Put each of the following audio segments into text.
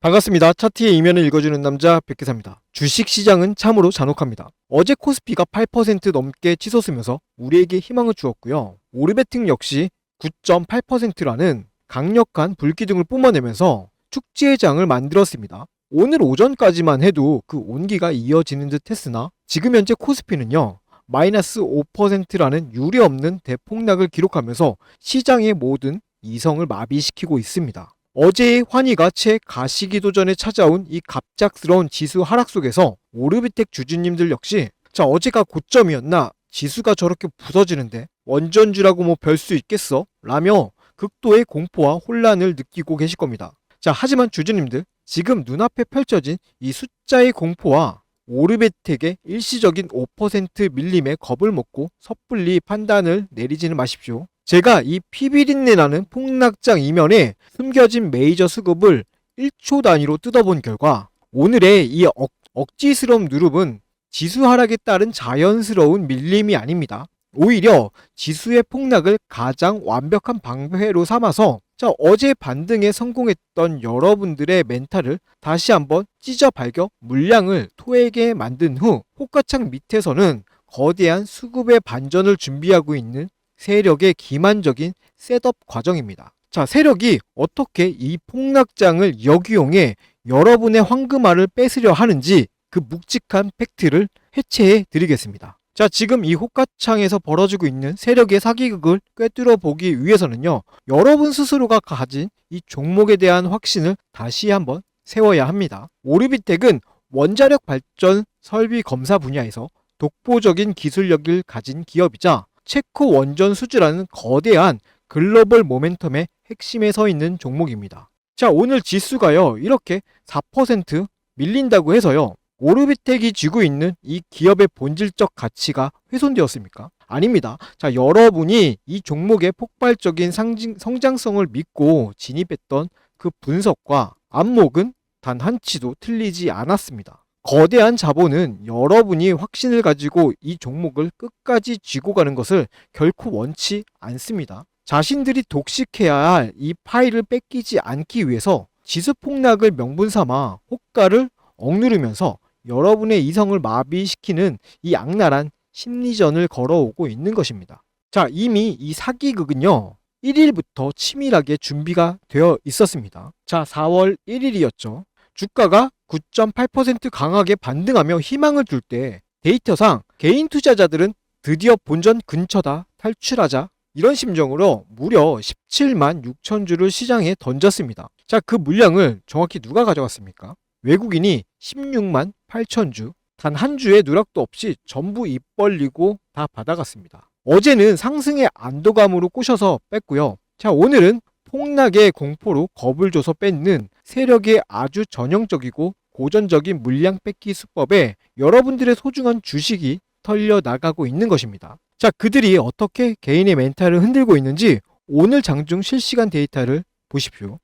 반갑습니다. 차트의 이면을 읽어주는 남자 백기사입니다. 주식시장은 참으로 잔혹합니다. 어제 코스피가 8% 넘게 치솟으면서 우리에게 희망을 주었고요. 오르베팅 역시 9.8%라는 강력한 불기둥을 뿜어내면서 축제의 장을 만들었습니다. 오늘 오전까지만 해도 그 온기가 이어지는 듯 했으나 지금 현재 코스피는요, 마이너스 5%라는 유례없는 대폭락을 기록하면서 시장의 모든 이성을 마비시키고 있습니다. 어제의 환희가 채 가시기 도전에 찾아온 이 갑작스러운 지수 하락 속에서 오르비텍 주주님들 역시 어제가 고점이었나? 지수가 저렇게 부서지는데 원전주라고 뭐 별 수 있겠어? 라며 극도의 공포와 혼란을 느끼고 계실 겁니다. 하지만 주주님들, 지금 눈앞에 펼쳐진 이 숫자의 공포와 오르비텍의 일시적인 5% 밀림에 겁을 먹고 섣불리 판단을 내리지는 마십시오. 제가 이 피비린내 나는 폭락장 이면에 숨겨진 메이저 수급을 1초 단위로 뜯어본 결과 오늘의 이 억지스러운 누릅은 지수 하락에 따른 자연스러운 밀림이 아닙니다. 오히려 지수의 폭락을 가장 완벽한 방패로 삼아서 어제 반등에 성공했던 여러분들의 멘탈을 다시 한번 찢어 발겨 물량을 토해게 만든 후 호가창 밑에서는 거대한 수급의 반전을 준비하고 있는 세력의 기만적인 셋업 과정입니다. 세력이 어떻게 이 폭락장을 역이용해 여러분의 황금알을 뺏으려 하는지 그 묵직한 팩트를 해체해 드리겠습니다. 지금 이 호가창에서 벌어지고 있는 세력의 사기극을 꿰뚫어 보기 위해서는요, 여러분 스스로가 가진 이 종목에 대한 확신을 다시 한번 세워야 합니다. 오르비텍은 원자력 발전 설비 검사 분야에서 독보적인 기술력을 가진 기업이자 체코 원전 수주라는 거대한 글로벌 모멘텀의 핵심에 서 있는 종목입니다. 오늘 지수가요, 이렇게 4% 밀린다고 해서요, 오르비텍이 쥐고 있는 이 기업의 본질적 가치가 훼손되었습니까? 아닙니다. 여러분이 이 종목의 폭발적인 성장성을 믿고 진입했던 그 분석과 안목은 단 한치도 틀리지 않았습니다. 거대한 자본은 여러분이 확신을 가지고 이 종목을 끝까지 쥐고 가는 것을 결코 원치 않습니다. 자신들이 독식해야 할 이 파일을 뺏기지 않기 위해서 지수 폭락을 명분 삼아 호가를 억누르면서 여러분의 이성을 마비시키는 이 악랄한 심리전을 걸어오고 있는 것입니다. 이미 이 사기극은요, 1일부터 치밀하게 준비가 되어 있었습니다. 4월 1일이었죠. 주가가 9.8% 강하게 반등하며 희망을 줄 때 데이터상 개인 투자자들은 드디어 본전 근처다, 탈출하자, 이런 심정으로 무려 17만 6천 주를 시장에 던졌습니다. 그 물량을 정확히 누가 가져갔습니까? 외국인이 16만 8천 주, 단 한 주의 누락도 없이 전부 입 벌리고 다 받아갔습니다. 어제는 상승의 안도감으로 꼬셔서 뺐고요. 오늘은 폭락의 공포로 겁을 줘서 뺏는 세력의 아주 전형적이고 고전적인 물량 뺏기 수법에 여러분들의 소중한 주식이 털려 나가고 있는 것입니다. 그들이 어떻게 개인의 멘탈을 흔들고 있는지 오늘 장중 실시간 데이터를 보십시오.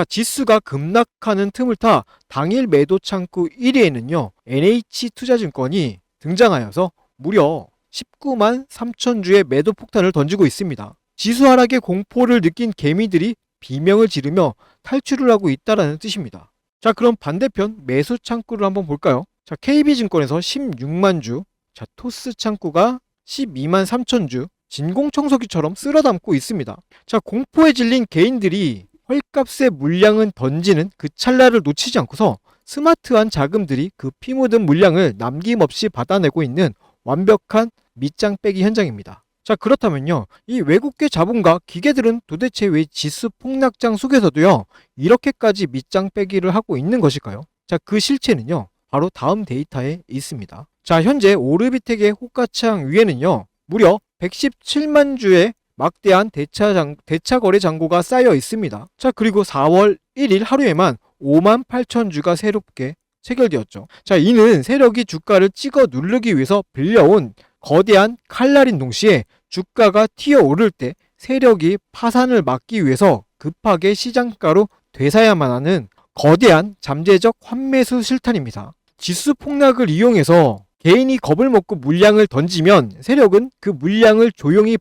지수가 급락하는 틈을 타 당일 매도 창구 1위에는요, NH투자증권이 등장하여서 무려 19만 3천 주의 매도 폭탄을 던지고 있습니다. 지수 하락의 공포를 느낀 개미들이 비명을 지르며 탈출을 하고 있다는 뜻입니다. 그럼 반대편 매수 창구를 한번 볼까요? KB증권에서 16만 주, 토스 창구가 12만 3천 주, 진공청소기처럼 쓸어담고 있습니다. 공포에 질린 개인들이 헐값의 물량은 던지는 그 찰나를 놓치지 않고서 스마트한 자금들이 그 피 묻은 물량을 남김없이 받아내고 있는 완벽한 밑장 빼기 현장입니다. 그렇다면요, 이 외국계 자본과 기계들은 도대체 왜 지수 폭락장 속에서도요, 이렇게까지 밑장 빼기를 하고 있는 것일까요? 그 실체는요, 바로 다음 데이터에 있습니다. 현재 오르비텍의 호가창 위에는요, 무려 117만 주의 막대한 대차 거래 잔고가 쌓여 있습니다. 그리고 4월 1일 하루에만 5만 8천 주가 새롭게 체결되었죠. 이는 세력이 주가를 찍어 누르기 위해서 빌려온 거대한 칼날인 동시에 주가가 튀어오를 때 세력이 파산을 막기 위해서 급하게 시장가로 되사야만 하는 거대한 잠재적 환매수 실탄입니다. 지수 폭락을 이용해서 개인이 겁을 먹고 물량을 던지면 세력은 그 물량을 조용히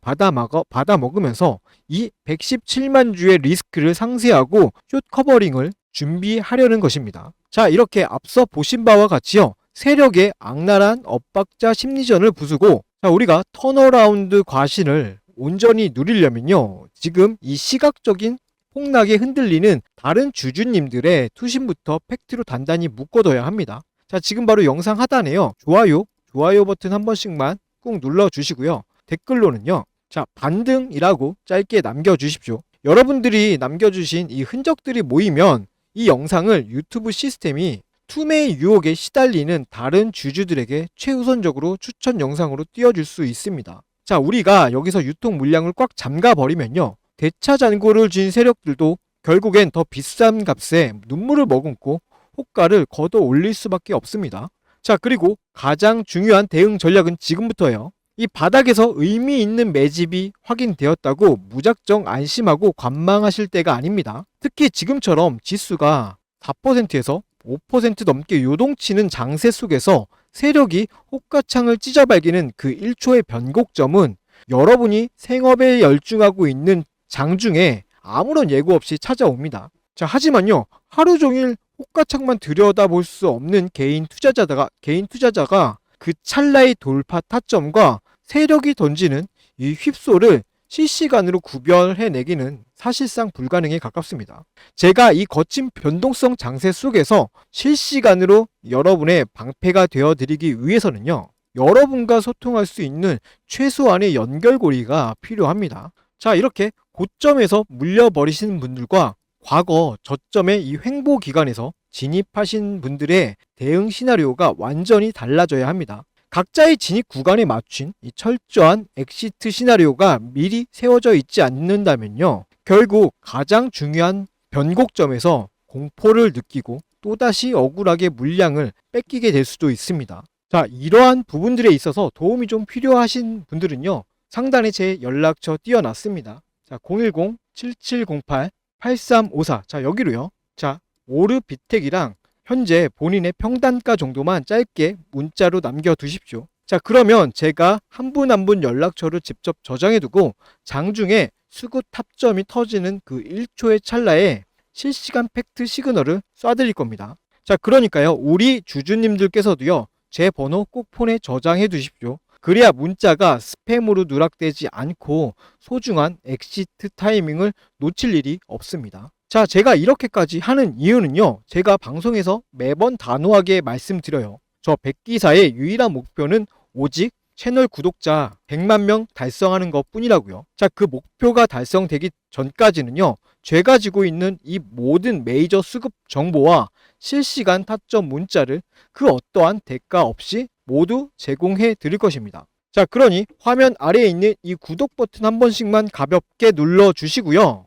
받아먹으면서 이 117만 주의 리스크를 상쇄하고 숏 커버링을 준비하려는 것입니다. 자, 이렇게 앞서 보신 바와 같이요. 세력의 악랄한 엇박자 심리전을 부수고 우리가 턴어라운드 과신을 온전히 누리려면요. 지금 이 시각적인 폭락에 흔들리는 다른 주주님들의 투심부터 팩트로 단단히 묶어둬야 합니다. 자, 지금 바로 영상 하단에요. 좋아요 버튼 한 번씩만 꾹 눌러주시고요. 댓글로는요. 자, 반등이라고 짧게 남겨주십시오. 여러분들이 남겨주신 이 흔적들이 모이면 이 영상을 유튜브 시스템이 투매의 유혹에 시달리는 다른 주주들에게 최우선적으로 추천 영상으로 띄워줄 수 있습니다. 자, 우리가 여기서 유통 물량을 꽉 잠가버리면요. 대차 잔고를 쥔 세력들도 결국엔 더 비싼 값에 눈물을 머금고 호가를 걷어 올릴 수밖에 없습니다. 자, 그리고 가장 중요한 대응 전략은 지금부터예요. 이 바닥에서 의미 있는 매집이 확인되었다고 무작정 안심하고 관망하실 때가 아닙니다. 특히 지금처럼 지수가 4%에서 5% 넘게 요동치는 장세 속에서 세력이 호가창을 찢어발기는 그 1초의 변곡점은 여러분이 생업에 열중하고 있는 장중에 아무런 예고 없이 찾아옵니다. 자, 하지만요. 하루 종일 호가창만 들여다볼 수 없는 개인 투자자가 그 찰나의 돌파 타점과 세력이 던지는 이 휩소를 실시간으로 구별해내기는 사실상 불가능에 가깝습니다. 제가 이 거친 변동성 장세 속에서 실시간으로 여러분의 방패가 되어드리기 위해서는요. 여러분과 소통할 수 있는 최소한의 연결고리가 필요합니다. 자, 이렇게 고점에서 물려버리신 분들과 과거 저점의 이 횡보 기간에서 진입하신 분들의 대응 시나리오가 완전히 달라져야 합니다. 각자의 진입 구간에 맞춘 이 철저한 엑시트 시나리오가 미리 세워져 있지 않는다면요. 결국 가장 중요한 변곡점에서 공포를 느끼고 또다시 억울하게 물량을 뺏기게 될 수도 있습니다. 자, 이러한 부분들에 있어서 도움이 좀 필요하신 분들은요. 상단에 제 연락처 띄워놨습니다. 자, 010-7708-8354. 자, 여기로요. 자, 오르비텍이랑 현재 본인의 평단가 정도만 짧게 문자로 남겨두십시오. 자, 그러면 제가 한 분 한 분 연락처를 직접 저장해두고 장중에 수급 탑점이 터지는 그 1초의 찰나에 실시간 팩트 시그널을 쏴드릴 겁니다. 자, 그러니까요. 우리 주주님들께서도요. 제 번호 꼭 폰에 저장해 두십시오. 그래야 문자가 스팸으로 누락되지 않고 소중한 엑시트 타이밍을 놓칠 일이 없습니다. 자, 제가 이렇게까지 하는 이유는요. 제가 방송에서 매번 단호하게 말씀드려요. 저 백기사의 유일한 목표는 오직 채널 구독자 100만 명 달성하는 것 뿐이라고요. 자, 그 목표가 달성되기 전까지는요. 제가 지고 있는 이 모든 메이저 수급 정보와 실시간 타점 문자를 그 어떠한 대가 없이 모두 제공해 드릴 것입니다. 자, 그러니 화면 아래에 있는 이 구독 버튼 한 번씩만 가볍게 눌러 주시고요.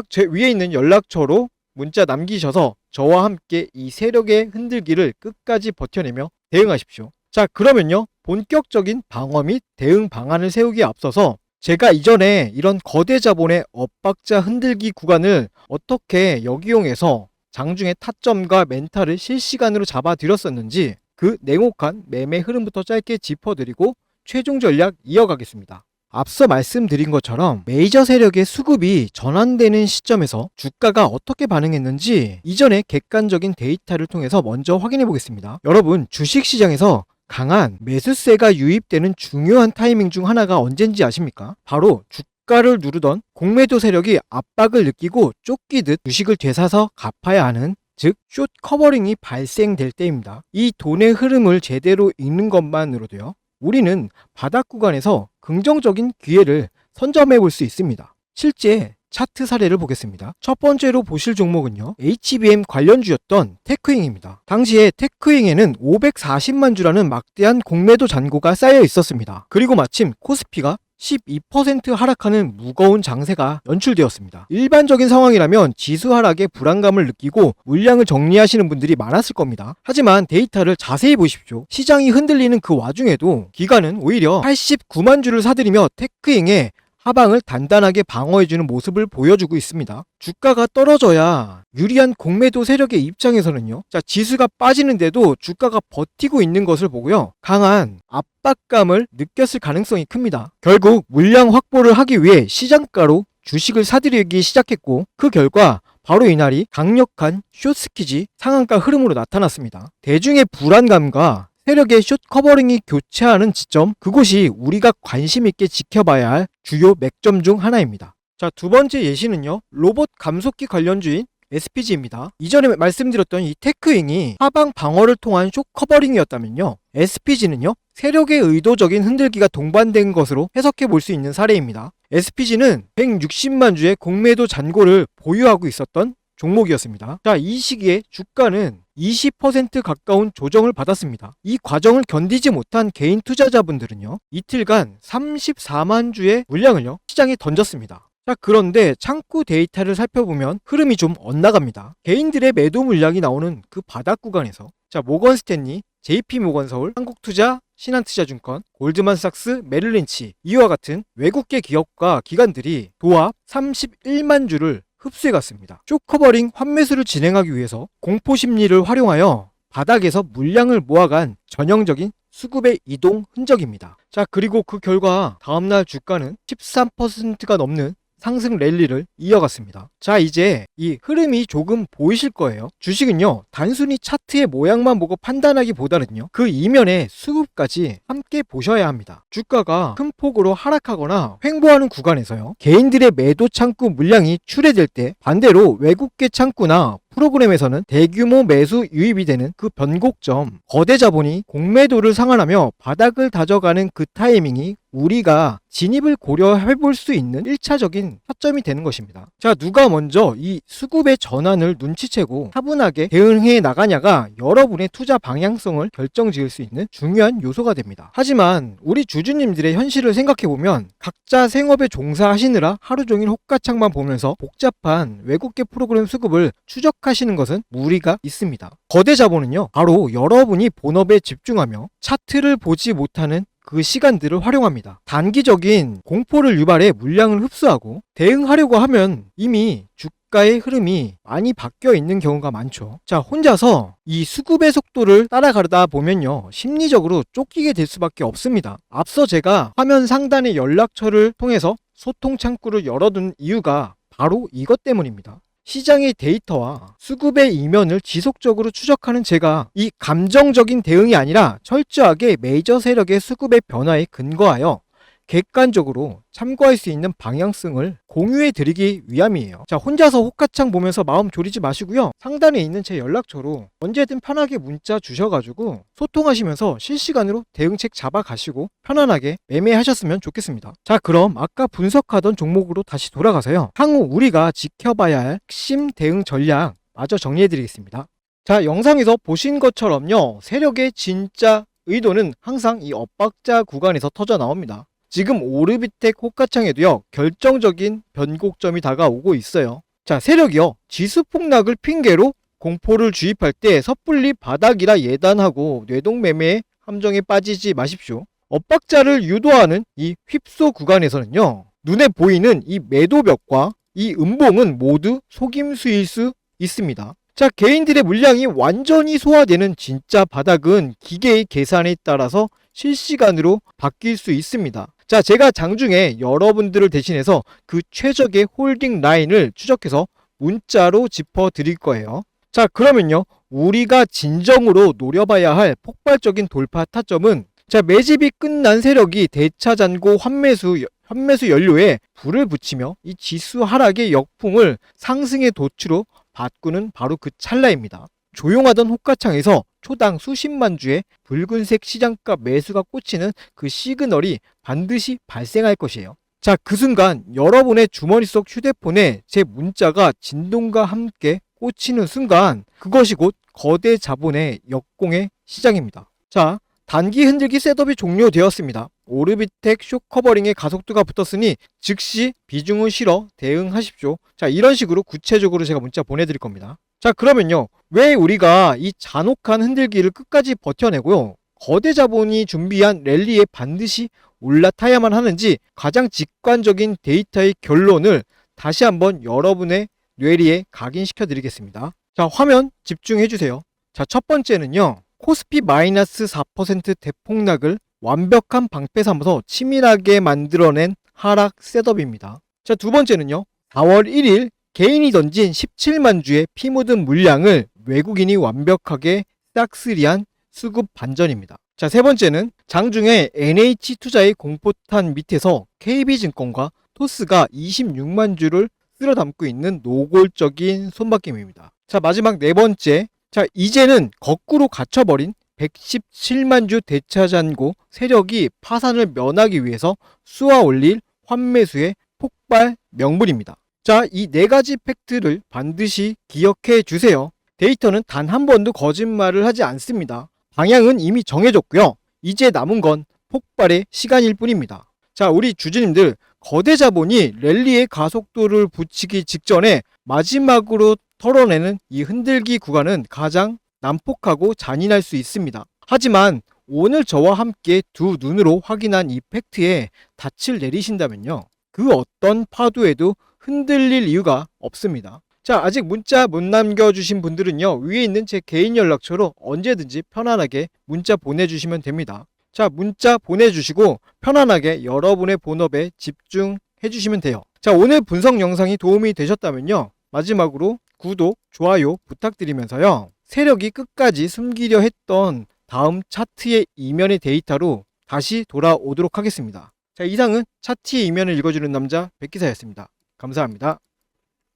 제 위에 있는 연락처로 문자 남기셔서 저와 함께 이 세력의 흔들기를 끝까지 버텨내며 대응하십시오. 자, 그러면요. 본격적인 방어 및 대응 방안을 세우기에 앞서서 제가 이전에 이런 거대 자본의 엇박자 흔들기 구간을 어떻게 역이용해서 장중의 타점과 멘탈을 실시간으로 잡아드렸었는지 그 냉혹한 매매 흐름부터 짧게 짚어드리고 최종 전략 이어가겠습니다. 앞서 말씀드린 것처럼 메이저 세력의 수급이 전환되는 시점에서 주가가 어떻게 반응했는지 이전의 객관적인 데이터를 통해서 먼저 확인해 보겠습니다. 여러분, 주식시장에서 강한 매수세가 유입되는 중요한 타이밍 중 하나가 언젠지 아십니까? 바로 주가를 누르던 공매도 세력이 압박을 느끼고 쫓기듯 주식을 되사서 갚아야 하는, 즉 숏 커버링이 발생될 때입니다. 이 돈의 흐름을 제대로 읽는 것만으로도요. 우리는 바닥 구간에서 긍정적인 기회를 선점해 볼 수 있습니다. 실제 차트 사례를 보겠습니다. 첫 번째로 보실 종목은요. HBM 관련주였던 테크잉입니다. 당시에 테크잉에는 540만 주라는 막대한 공매도 잔고가 쌓여 있었습니다. 그리고 마침 코스피가 12% 하락하는 무거운 장세가 연출되었습니다. 일반적인 상황이라면 지수 하락에 불안감을 느끼고 물량을 정리하시는 분들이 많았을 겁니다. 하지만 데이터를 자세히 보십시오. 시장이 흔들리는 그 와중에도 기관은 오히려 89만 주를 사들이며 테크잉의 하방을 단단하게 방어해주는 모습을 보여주고 있습니다. 주가가 떨어져야 유리한 공매도 세력의 입장에서는요. 자, 지수가 빠지는데도 주가가 버티고 있는 것을 보고요. 강한 압박감을 느꼈을 가능성이 큽니다. 결국 물량 확보를 하기 위해 시장가로 주식을 사들이기 시작했고 그 결과 바로 이날이 강력한 숏스키지 상한가 흐름으로 나타났습니다. 대중의 불안감과 세력의 숏 커버링이 교차하는 지점, 그곳이 우리가 관심 있게 지켜봐야 할 주요 맥점 중 하나입니다. 자, 두 번째 예시는요, 로봇 감속기 관련주인 SPG입니다. 이전에 말씀드렸던 이 테크잉이 하방 방어를 통한 숏 커버링이었다면요, SPG는요 세력의 의도적인 흔들기가 동반된 것으로 해석해 볼 수 있는 사례입니다. SPG는 160만 주의 공매도 잔고를 보유하고 있었던 종목이었습니다. 자, 이 시기에 주가는 20% 가까운 조정을 받았습니다. 이 과정을 견디지 못한 개인 투자자분들은요, 이틀간 34만 주의 물량을요 시장에 던졌습니다. 자, 그런데 창구 데이터를 살펴보면 흐름이 좀 엇나갑니다. 개인들의 매도 물량이 나오는 그 바닥 구간에서 모건 스탠리, JP모건서울, 한국투자, 신한투자증권, 골드만삭스, 메릴린치 이와 같은 외국계 기업과 기관들이 도합 31만 주를 흡수해갔습니다. 숏커버링 환매수를 진행하기 위해서 공포심리를 활용하여 바닥에서 물량을 모아간 전형적인 수급의 이동 흔적입니다. 자, 그리고 그 결과 다음날 주가는 13%가 넘는 상승 랠리를 이어갔습니다. 자, 이제 이 흐름이 조금 보이실 거예요. 주식은요, 단순히 차트의 모양만 보고 판단하기보다는요, 그 이면의 수급까지 함께 보셔야 합니다. 주가가 큰 폭으로 하락하거나 횡보하는 구간에서요, 개인들의 매도 창구 물량이 출회될 때 반대로 외국계 창구나 프로그램에서는 대규모 매수 유입이 되는 그 변곡점, 거대 자본이 공매도를 상환하며 바닥을 다져가는 그 타이밍이 우리가 진입을 고려해 볼 수 있는 1차적인 타점이 되는 것입니다. 자, 누가 먼저 이 수급의 전환을 눈치채고 차분하게 대응해 나가냐가 여러분의 투자 방향성을 결정지을 수 있는 중요한 요소가 됩니다. 하지만 우리 주주님들의 현실을 생각해보면 각자 생업에 종사하시느라 하루 종일 호가창만 보면서 복잡한 외국계 프로그램 수급을 추적하시는 것은 무리가 있습니다. 거대 자본은요, 바로 여러분이 본업에 집중하며 차트를 보지 못하는 그 시간들을 활용합니다. 단기적인 공포를 유발해 물량을 흡수하고 대응하려고 하면 이미 주가의 흐름이 많이 바뀌어 있는 경우가 많죠. 자, 혼자서 이 수급의 속도를 따라가다 보면요, 심리적으로 쫓기게 될 수밖에 없습니다. 앞서 제가 화면 상단의 연락처를 통해서 소통 창구를 열어둔 이유가 바로 이것 때문입니다. 시장의 데이터와 수급의 이면을 지속적으로 추적하는 제가 이 감정적인 대응이 아니라 철저하게 메이저 세력의 수급의 변화에 근거하여 객관적으로 참고할 수 있는 방향성을 공유해 드리기 위함이에요. 자, 혼자서 호가창 보면서 마음 졸이지 마시고요, 상단에 있는 제 연락처로 언제든 편하게 문자 주셔가지고 소통하시면서 실시간으로 대응책 잡아가시고 편안하게 매매하셨으면 좋겠습니다. 자, 그럼 아까 분석하던 종목으로 다시 돌아가서요, 향후 우리가 지켜봐야 할 핵심 대응 전략 마저 정리해 드리겠습니다. 자, 영상에서 보신 것처럼요, 세력의 진짜 의도는 항상 이 엇박자 구간에서 터져 나옵니다. 지금 오르비텍 호가창에도요, 결정적인 변곡점이 다가오고 있어요. 자, 세력이요, 지수 폭락을 핑계로 공포를 주입할 때 섣불리 바닥이라 예단하고 뇌동매매의 함정에 빠지지 마십시오. 엇박자를 유도하는 이 휩소 구간에서는요, 눈에 보이는 이 매도벽과 이 음봉은 모두 속임수일 수 있습니다. 자, 개인들의 물량이 완전히 소화되는 진짜 바닥은 기계의 계산에 따라서 실시간으로 바뀔 수 있습니다. 자, 제가 장중에 여러분들을 대신해서 그 최적의 홀딩 라인을 추적해서 문자로 짚어 드릴 거예요. 자, 그러면요, 우리가 진정으로 노려봐야 할 폭발적인 돌파 타점은, 자, 매집이 끝난 세력이 대차 잔고 환매수 연료에 불을 붙이며 이 지수 하락의 역풍을 상승의 도추로 바꾸는 바로 그 찰나입니다. 조용하던 호가창에서 초당 수십만 주의 붉은색 시장가 매수가 꽂히는 그 시그널이 반드시 발생할 것이에요. 자, 그 순간 여러분의 주머니 속 휴대폰에 제 문자가 진동과 함께 꽂히는 순간, 그것이 곧 거대 자본의 역공의 시작입니다. 자, 단기 흔들기 셋업이 종료되었습니다. 오르비텍 숏커버링의 가속도가 붙었으니 즉시 비중을 실어 대응하십시오. 자, 이런 식으로 구체적으로 제가 문자 보내드릴 겁니다. 자, 그러면요, 왜 우리가 이 잔혹한 흔들기를 끝까지 버텨내고요, 거대 자본이 준비한 랠리에 반드시 올라타야만 하는지 가장 직관적인 데이터의 결론을 다시 한번 여러분의 뇌리에 각인시켜 드리겠습니다. 자, 화면 집중해 주세요. 자, 첫 번째는요, 코스피 마이너스 4% 대폭락을 완벽한 방패 삼아서 치밀하게 만들어낸 하락 셋업입니다. 자, 두 번째는요, 4월 1일 개인이 던진 17만 주의 피 묻은 물량을 외국인이 완벽하게 싹쓸이한 수급 반전입니다. 자, 세 번째는 장중에 NH투자의 공포탄 밑에서 KB증권과 토스가 26만 주를 쓸어 담고 있는 노골적인 손바뀜입니다. 자, 마지막 네 번째. 자, 이제는 거꾸로 갇혀버린 117만 주 대차잔고 세력이 파산을 면하기 위해서 쏘아 올릴 환매수의 폭발 명분입니다. 자, 이 네 가지 팩트를 반드시 기억해 주세요. 데이터는 단 한 번도 거짓말을 하지 않습니다. 방향은 이미 정해졌고요. 이제 남은 건 폭발의 시간일 뿐입니다. 자, 우리 주주님들, 거대 자본이 랠리의 가속도를 붙이기 직전에 마지막으로 털어내는 이 흔들기 구간은 가장 난폭하고 잔인할 수 있습니다. 하지만 오늘 저와 함께 두 눈으로 확인한 이 팩트에 닻을 내리신다면요, 그 어떤 파도에도 흔들릴 이유가 없습니다. 자, 아직 문자 못 남겨주신 분들은요, 위에 있는 제 개인 연락처로 언제든지 편안하게 문자 보내주시면 됩니다. 자, 문자 보내주시고 편안하게 여러분의 본업에 집중해주시면 돼요. 자, 오늘 분석 영상이 도움이 되셨다면요, 마지막으로 구독, 좋아요 부탁드리면서요, 세력이 끝까지 숨기려 했던 다음 차트의 이면의 데이터로 다시 돌아오도록 하겠습니다. 자, 이상은 차트의 이면을 읽어주는 남자 백기사였습니다. 감사합니다.